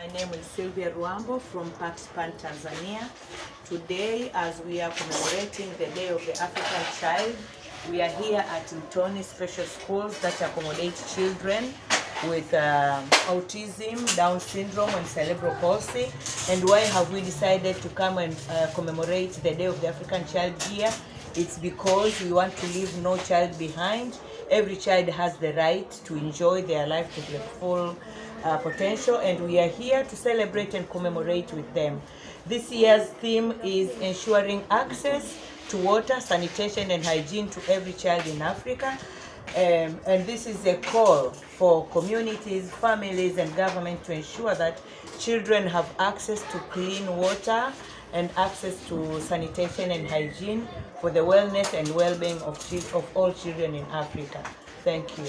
My name is Sylvia Ruambo from Pakistan, Tanzania. Today, as we are commemorating the Day of the African Child, we are here at Mtoni Special Schools that accommodate children with autism, Down syndrome, and cerebral palsy. And why have we decided to come and commemorate the Day of the African Child here? It's because we want to leave no child behind. Every child has the right to enjoy their life to their full potential, and we are here to celebrate and commemorate with them. This year's theme is ensuring access to water, sanitation, and hygiene to every child in Africa. And this is a call for communities, families, and government to ensure that children have access to clean water and access to sanitation and hygiene for the wellness and well-being of all children in Africa. Thank you.